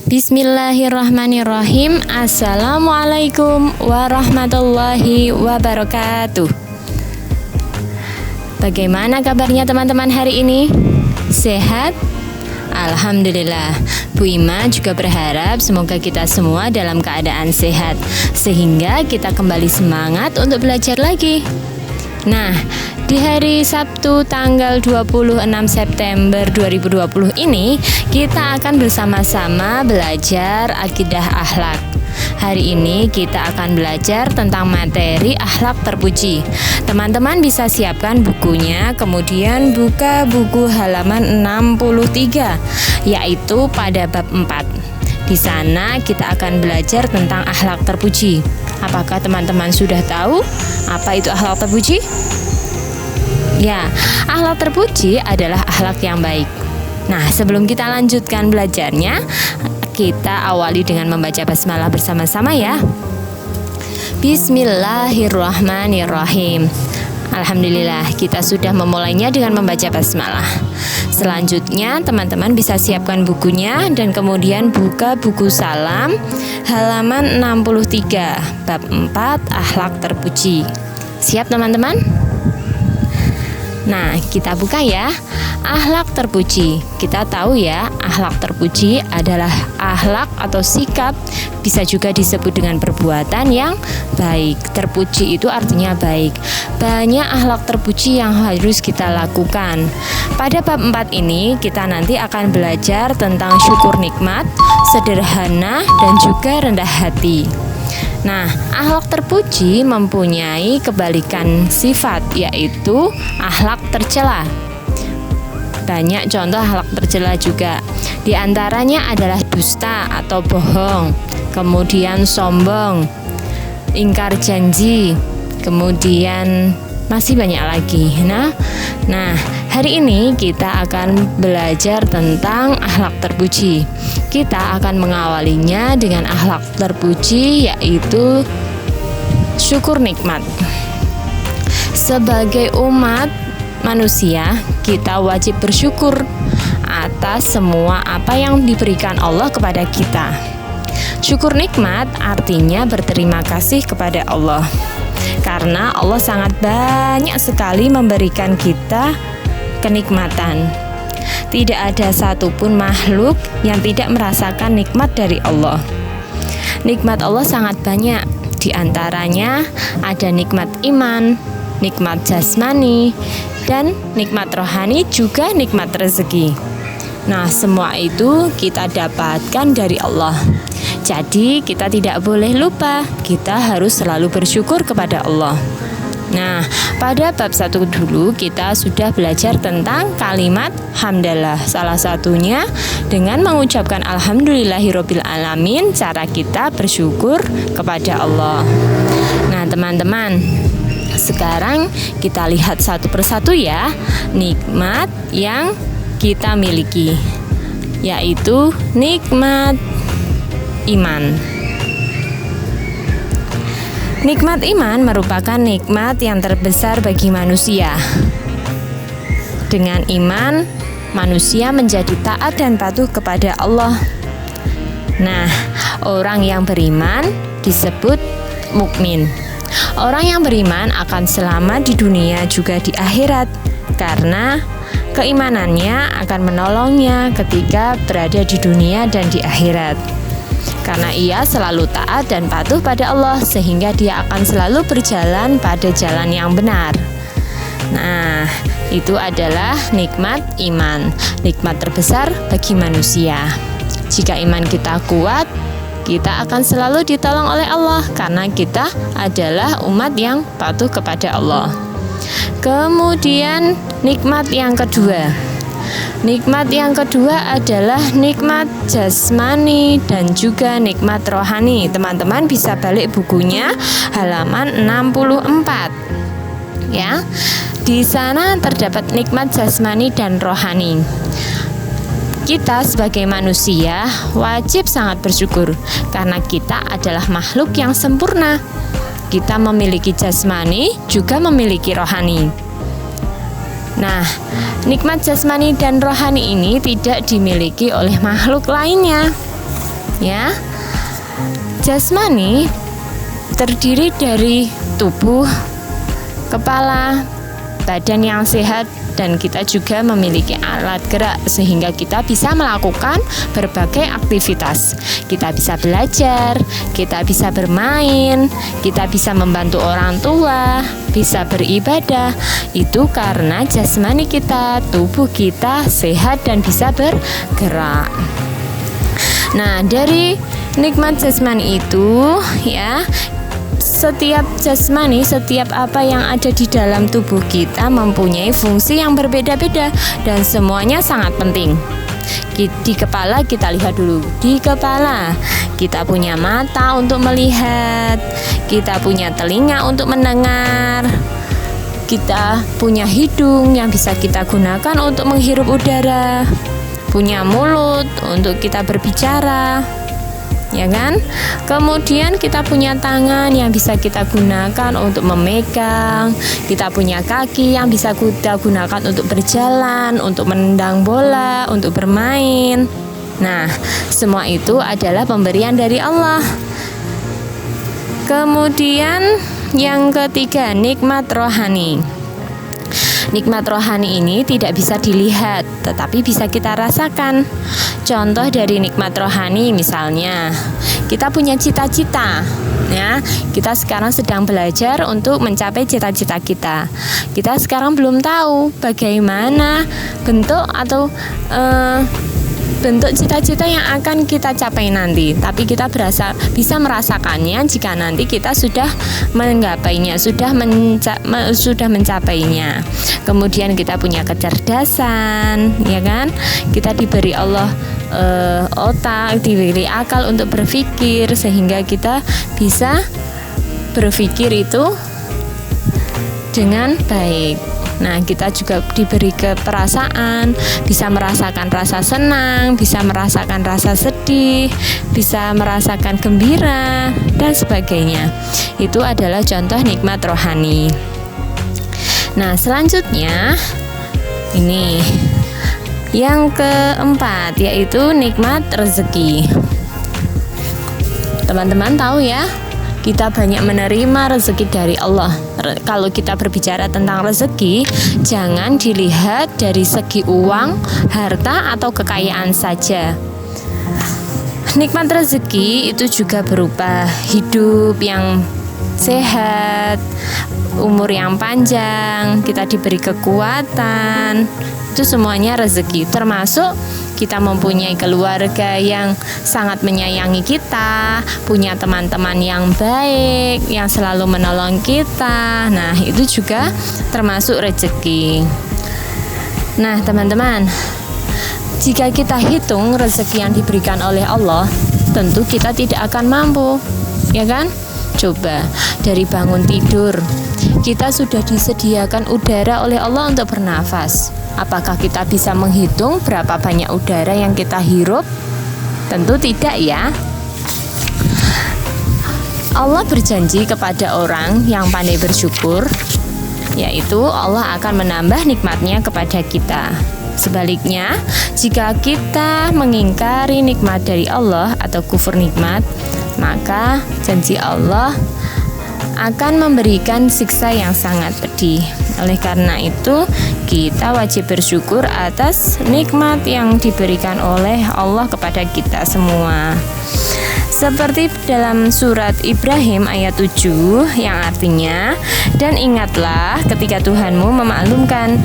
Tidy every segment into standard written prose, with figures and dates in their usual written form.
Bismillahirrahmanirrahim. Assalamualaikum warahmatullahi wabarakatuh. Bagaimana kabarnya teman-teman hari ini? Sehat? Alhamdulillah. Bu Ima juga berharap semoga kita semua dalam keadaan sehat, sehingga kita kembali semangat untuk belajar lagi. Nah, di hari Sabtu tanggal 26 September 2020 ini kita akan bersama-sama belajar akidah akhlak. Hari ini kita akan belajar tentang materi akhlak terpuji. Teman-teman bisa siapkan bukunya, kemudian buka buku halaman 63, yaitu pada bab 4. Di sana kita akan belajar tentang akhlak terpuji. Apakah teman-teman sudah tahu apa itu akhlak terpuji? Ya, akhlak terpuji adalah akhlak yang baik. Nah, sebelum kita lanjutkan belajarnya, kita awali dengan membaca basmalah bersama-sama ya. Bismillahirrahmanirrahim. Alhamdulillah, kita sudah memulainya dengan membaca basmalah. Selanjutnya, teman-teman bisa siapkan bukunya dan kemudian buka buku salam halaman 63, bab 4, akhlak terpuji. Siap teman-teman? Nah, kita buka ya. Akhlak terpuji. Kita tahu ya, akhlak terpuji adalah akhlak atau sikap, bisa juga disebut dengan perbuatan yang baik. Terpuji itu artinya baik. Banyak akhlak terpuji yang harus kita lakukan. Pada bab 4 ini kita nanti akan belajar tentang syukur nikmat, sederhana, dan juga rendah hati. Nah, akhlak terpuji mempunyai kebalikan sifat, yaitu akhlak tercela. Banyak contoh akhlak tercela juga. Di antaranya adalah dusta atau bohong, kemudian sombong, ingkar janji, kemudian masih banyak lagi. Nah, hari ini kita akan belajar tentang akhlak terpuji. Kita akan mengawalinya dengan akhlak terpuji, yaitu syukur nikmat. Sebagai umat manusia, kita wajib bersyukur atas semua apa yang diberikan Allah kepada kita. Syukur nikmat artinya berterima kasih kepada Allah, karena Allah sangat banyak sekali memberikan kita kenikmatan. Tidak ada satupun makhluk yang tidak merasakan nikmat dari Allah. Nikmat Allah sangat banyak. Di antaranya ada nikmat iman, nikmat jasmani, dan nikmat rohani, juga nikmat rezeki. Nah, semua itu kita dapatkan dari Allah. Jadi kita tidak boleh lupa, kita harus selalu bersyukur kepada Allah. Nah, pada bab 1 dulu kita sudah belajar tentang kalimat hamdalah. Salah satunya dengan mengucapkan alhamdulillahirabbil alamin, cara kita bersyukur kepada Allah. Nah, teman-teman, sekarang kita lihat satu persatu ya, nikmat yang kita miliki, yaitu nikmat iman. Nikmat iman merupakan nikmat yang terbesar bagi manusia. Dengan iman, manusia menjadi taat dan patuh kepada Allah. Nah, orang yang beriman disebut mukmin. Orang yang beriman akan selamat di dunia juga di akhirat, karena keimanannya akan menolongnya ketika berada di dunia dan di akhirat. Karena ia selalu taat dan patuh pada Allah, sehingga dia akan selalu berjalan pada jalan yang benar. Nah, itu adalah nikmat iman, nikmat terbesar bagi manusia. Jika iman kita kuat, kita akan selalu ditolong oleh Allah, karena kita adalah umat yang patuh kepada Allah. Kemudian nikmat yang kedua. Nikmat yang kedua adalah nikmat jasmani dan juga nikmat rohani. Teman-teman bisa balik bukunya halaman 64. Ya. Di sana terdapat nikmat jasmani dan rohani. Kita sebagai manusia wajib sangat bersyukur karena kita adalah makhluk yang sempurna. Kita memiliki jasmani, juga memiliki rohani. Nah, nikmat jasmani dan rohani ini tidak dimiliki oleh makhluk lainnya. ya. Jasmani terdiri dari tubuh, kepala, badan yang sehat, dan kita juga memiliki alat gerak sehingga kita bisa melakukan berbagai aktivitas. Kita bisa belajar, kita bisa bermain, kita bisa membantu orang tua, bisa beribadah. Itu karena jasmani kita, tubuh kita sehat dan bisa bergerak. Nah, dari nikmat jasmani itu ya, setiap jasmani, setiap apa yang ada di dalam tubuh kita mempunyai fungsi yang berbeda-beda dan semuanya sangat penting. Di kepala kita lihat dulu. Di kepala kita punya mata untuk melihat, kita punya telinga untuk mendengar, kita punya hidung yang bisa kita gunakan untuk menghirup udara, punya mulut untuk kita berbicara, ya kan? Kemudian kita punya tangan yang bisa kita gunakan untuk memegang, kita punya kaki yang bisa kita gunakan untuk berjalan, untuk menendang bola, untuk bermain. Nah, semua itu adalah pemberian dari Allah. Kemudian yang ketiga, nikmat rohani. Nikmat rohani ini tidak bisa dilihat, tetapi bisa kita rasakan. Contoh dari nikmat rohani misalnya, kita punya cita-cita, ya. Kita sekarang sedang belajar untuk mencapai cita-cita kita. Kita sekarang belum tahu bagaimana bentuk atau bentuk cita-cita yang akan kita capai nanti, tapi kita bisa merasakannya jika nanti kita sudah menggapainya, sudah mencapainya. Kemudian kita punya kecerdasan, ya kan? Kita diberi Allah otak, diberi akal untuk berpikir sehingga kita bisa berpikir itu dengan baik. Nah, kita juga diberi keperasaan, bisa merasakan rasa senang, bisa merasakan rasa sedih, bisa merasakan gembira, dan sebagainya. Itu adalah contoh nikmat rohani. Nah, selanjutnya ini yang keempat, yaitu nikmat rezeki. Teman-teman tahu ya, kita banyak menerima rezeki dari Allah. Kalau kita berbicara tentang rezeki, jangan dilihat dari segi uang, harta, atau kekayaan saja. Nikmat rezeki itu juga berupa hidup yang sehat, umur yang panjang, kita diberi kekuatan. Itu semuanya rezeki, termasuk kita mempunyai keluarga yang sangat menyayangi kita, punya teman-teman yang baik, yang selalu menolong kita. Nah, itu juga termasuk rezeki. Nah, teman-teman, jika kita hitung rezeki yang diberikan oleh Allah, tentu kita tidak akan mampu, ya kan? Coba dari bangun tidur, kita sudah disediakan udara oleh Allah untuk bernafas. Apakah kita bisa menghitung berapa banyak udara yang kita hirup? Tentu tidak ya. Allah berjanji kepada orang yang pandai bersyukur, yaitu Allah akan menambah nikmatnya kepada kita. Sebaliknya, jika kita mengingkari nikmat dari Allah atau kufur nikmat, maka janji Allah akan memberikan siksa yang sangat pedih. Oleh karena itu, kita wajib bersyukur atas nikmat yang diberikan oleh Allah kepada kita semua. Seperti dalam surat Ibrahim ayat 7 yang artinya, dan ingatlah ketika Tuhanmu memaklumkan,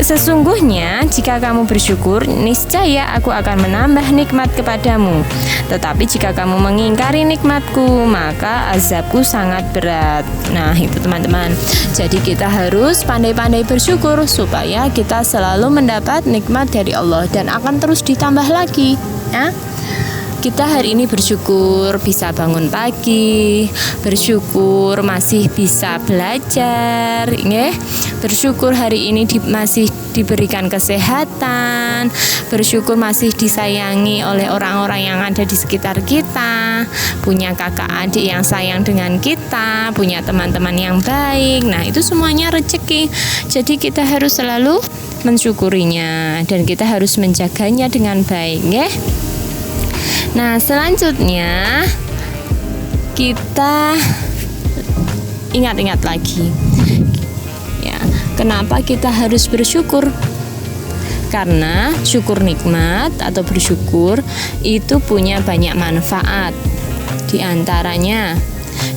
sesungguhnya jika kamu bersyukur, niscaya aku akan menambah nikmat kepadamu. Tetapi jika kamu mengingkari nikmatku, maka azabku sangat berat. Nah, itu teman-teman. Jadi kita harus pandai-pandai bersyukur supaya kita selalu mendapat nikmat dari Allah dan akan terus ditambah lagi, ya. Kita hari ini bersyukur bisa bangun pagi, bersyukur masih bisa belajar, ya. Bersyukur hari ini masih diberikan kesehatan, bersyukur masih disayangi oleh orang-orang yang ada di sekitar kita, punya kakak adik yang sayang dengan kita, punya teman-teman yang baik. Nah, itu semuanya rezeki. Jadi kita harus selalu mensyukurinya dan kita harus menjaganya dengan baik, ya. Nah, selanjutnya kita ingat-ingat lagi ya, kenapa kita harus bersyukur? Karena syukur nikmat atau bersyukur itu punya banyak manfaat. Di antaranya,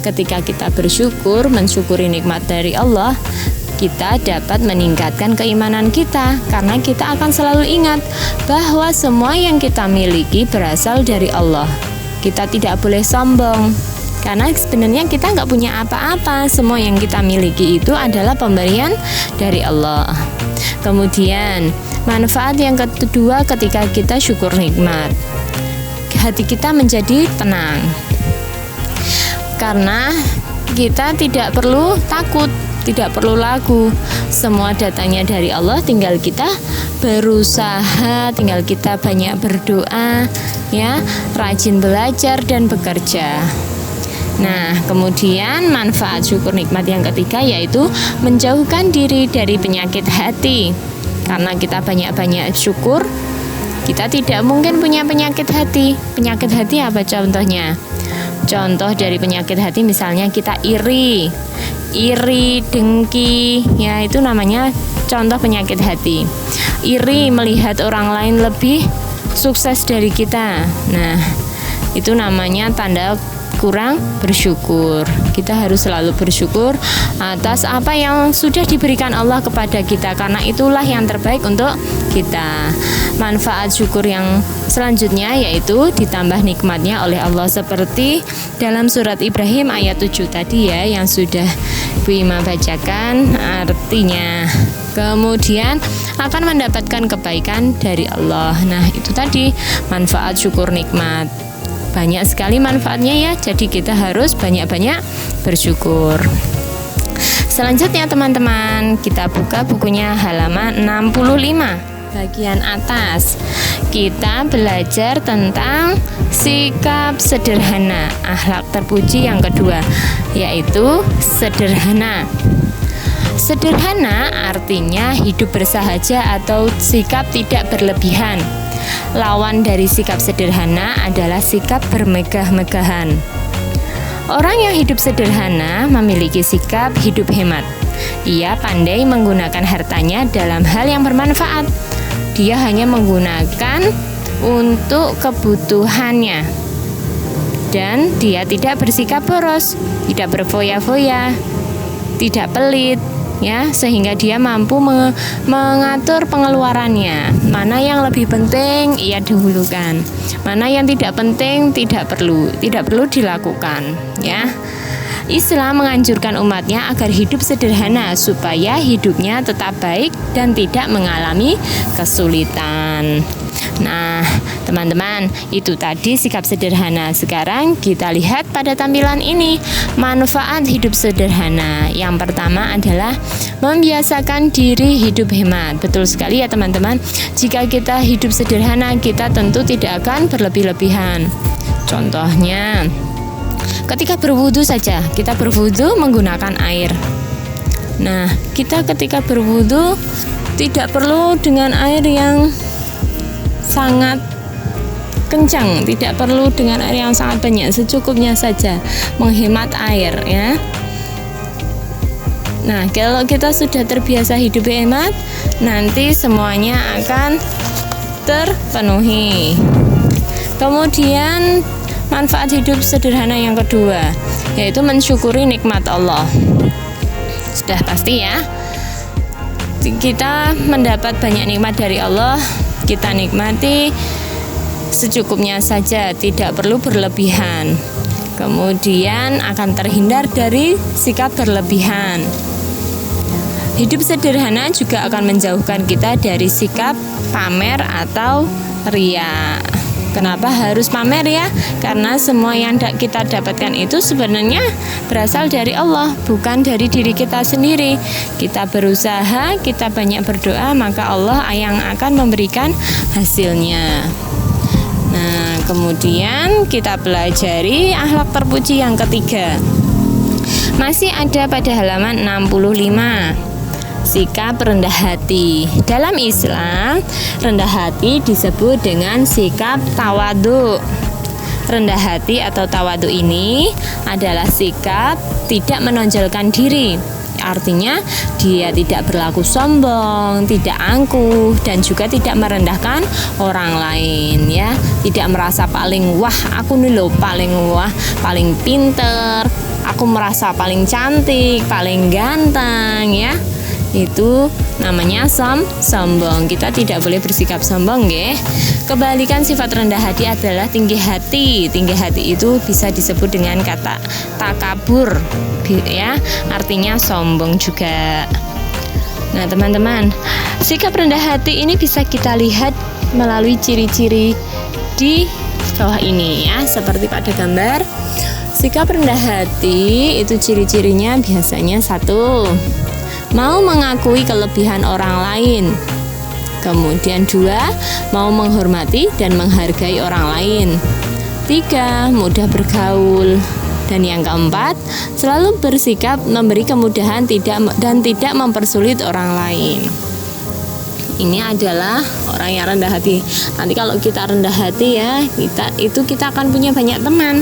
ketika kita bersyukur, mensyukuri nikmat dari Allah, kita dapat meningkatkan keimanan kita, karena kita akan selalu ingat bahwa semua yang kita miliki berasal dari Allah. Kita tidak boleh sombong, karena sebenarnya kita nggak punya apa-apa. Semua yang kita miliki itu adalah pemberian dari Allah. Kemudian manfaat yang kedua ketika kita syukur nikmat, hati kita menjadi tenang, karena kita tidak perlu takut, tidak perlu ragu. Semua datangnya dari Allah, tinggal kita berusaha, tinggal kita banyak berdoa ya, rajin belajar dan bekerja. Nah, kemudian manfaat syukur nikmat yang ketiga yaitu menjauhkan diri dari penyakit hati. Karena kita banyak-banyak syukur, kita tidak mungkin punya penyakit hati. Penyakit hati apa contohnya? Contoh dari penyakit hati misalnya kita iri, dengki, ya itu namanya contoh penyakit hati. Iri melihat orang lain lebih sukses dari kita. Nah, itu namanya tanda kurang bersyukur. Kita harus selalu bersyukur atas apa yang sudah diberikan Allah kepada kita, karena itulah yang terbaik untuk kita. Manfaat syukur yang selanjutnya yaitu ditambah nikmatnya oleh Allah, seperti dalam surat Ibrahim ayat 7 tadi ya, yang sudah Bu Ima bacakan artinya. Kemudian akan mendapatkan kebaikan dari Allah. Nah, itu tadi manfaat syukur nikmat. Banyak sekali manfaatnya ya, jadi kita harus banyak-banyak bersyukur. Selanjutnya teman-teman, kita buka bukunya halaman 65 bagian atas. Kita belajar tentang sikap sederhana, akhlak terpuji yang kedua, yaitu sederhana. Sederhana artinya hidup bersahaja atau sikap tidak berlebihan. Lawan dari sikap sederhana adalah sikap bermegah-megahan. Orang yang hidup sederhana memiliki sikap hidup hemat. Ia pandai menggunakan hartanya dalam hal yang bermanfaat. Dia hanya menggunakan untuk kebutuhannya. Dan dia tidak bersikap boros, tidak berfoya-foya, tidak pelit, ya, sehingga dia mampu mengatur pengeluarannya. Mana yang lebih penting ia dahulukan, mana yang tidak penting tidak perlu dilakukan, ya. Islam menganjurkan umatnya agar hidup sederhana supaya hidupnya tetap baik dan tidak mengalami kesulitan. Nah, teman-teman, itu tadi sikap sederhana. Sekarang kita lihat pada tampilan ini manfaat hidup sederhana. Yang pertama adalah membiasakan diri hidup hemat. Betul sekali ya teman-teman. Jika kita hidup sederhana, kita tentu tidak akan berlebih-lebihan. Contohnya, ketika berwudu saja, kita berwudu menggunakan air. Nah, kita ketika berwudu tidak perlu dengan air yang sangat kencang, tidak perlu dengan air yang sangat banyak, secukupnya saja, menghemat air ya. Nah, kalau kita sudah terbiasa hidup hemat, nanti semuanya akan terpenuhi. Kemudian manfaat hidup sederhana yang kedua yaitu mensyukuri nikmat Allah. Sudah pasti ya, kita mendapat banyak nikmat dari Allah, kita nikmati secukupnya saja, tidak perlu berlebihan. Kemudian akan terhindar dari sikap berlebihan. Hidup sederhana juga akan menjauhkan kita dari sikap pamer atau ria. Kenapa harus pamer ya? Karena semua yang kita dapatkan itu sebenarnya berasal dari Allah, bukan dari diri kita sendiri. Kita berusaha, kita banyak berdoa, maka Allah yang akan memberikan hasilnya. Nah, kemudian kita pelajari akhlak terpuji yang ketiga. Masih ada pada halaman 65. Sikap rendah hati. Dalam Islam, rendah hati disebut dengan sikap tawadhu. rendah hati atau tawadhu ini adalah sikap tidak menonjolkan diri. Artinya dia tidak berlaku sombong, tidak angkuh, dan juga tidak merendahkan orang lain ya. Tidak merasa paling wah, aku nih loh paling wah, paling pinter, aku merasa paling cantik, paling ganteng ya. Itu namanya sombong. Kita tidak boleh bersikap sombong ya. Kebalikan sifat rendah hati adalah tinggi hati. Tinggi hati itu bisa disebut dengan kata takabur ya, artinya sombong juga. Nah teman-teman, sikap rendah hati ini bisa kita lihat melalui ciri-ciri di bawah ini ya, seperti pada gambar. Sikap rendah hati itu ciri-cirinya biasanya 1, mau mengakui kelebihan orang lain. Kemudian 2, mau menghormati dan menghargai orang lain. 3, mudah bergaul. Dan yang keempat, selalu bersikap memberi kemudahan dan tidak mempersulit orang lain. Ini adalah orang yang rendah hati. Nanti kalau kita rendah hati ya, kita akan punya banyak teman.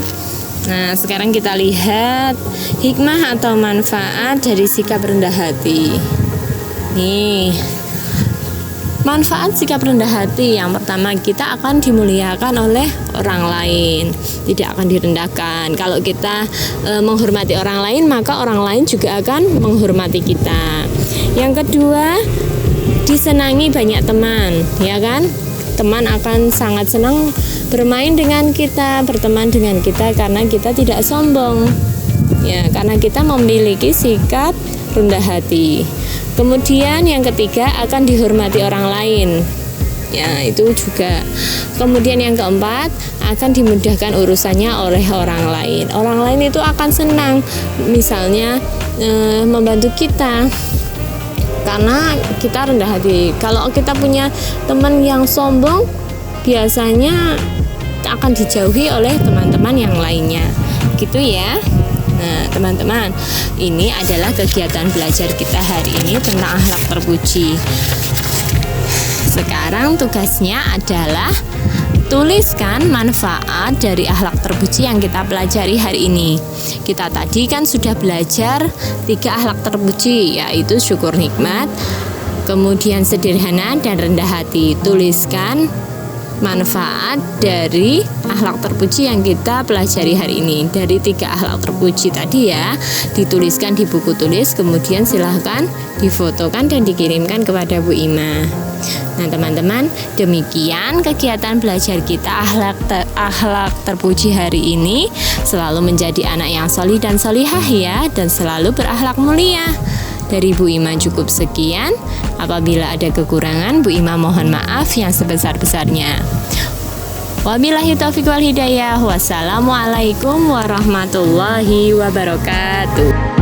Nah, sekarang kita lihat hikmah atau manfaat dari sikap rendah hati. Nih, manfaat sikap rendah hati yang pertama, kita akan dimuliakan oleh orang lain, tidak akan direndahkan. Kalau kita menghormati orang lain, maka orang lain juga akan menghormati kita. Yang kedua, disenangi banyak teman, ya kan? Teman akan sangat senang bermain dengan kita, berteman dengan kita karena kita tidak sombong. Ya, karena kita memiliki sikap rendah hati. Kemudian yang ketiga, akan dihormati orang lain. Ya, itu juga. Kemudian yang keempat, akan dimudahkan urusannya oleh orang lain. Orang lain itu akan senang misalnya membantu kita karena kita rendah hati. Kalau kita punya teman yang sombong, biasanya akan dijauhi oleh teman-teman yang lainnya. Gitu ya. Nah, teman-teman, ini adalah kegiatan belajar kita hari ini tentang akhlak terpuji. Sekarang tugasnya adalah tuliskan manfaat dari akhlak terpuji yang kita pelajari hari ini. Kita tadi kan sudah belajar 3 akhlak terpuji, yaitu syukur nikmat, kemudian sederhana dan rendah hati. Tuliskan manfaat dari akhlak terpuji yang kita pelajari hari ini. Dari 3 akhlak terpuji tadi ya, dituliskan di buku tulis, kemudian silahkan difotokan dan dikirimkan kepada Bu Ima. Nah teman-teman, demikian kegiatan belajar kita akhlak terpuji hari ini. Selalu menjadi anak yang solih dan solihah ya, dan selalu berakhlak mulia. Dari Bu Ima cukup sekian. Apabila ada kekurangan, Bu Ima mohon maaf yang sebesar-besarnya. Wabillahi taufiq wal hidayah. Wassalamualaikum warahmatullahi wabarakatuh.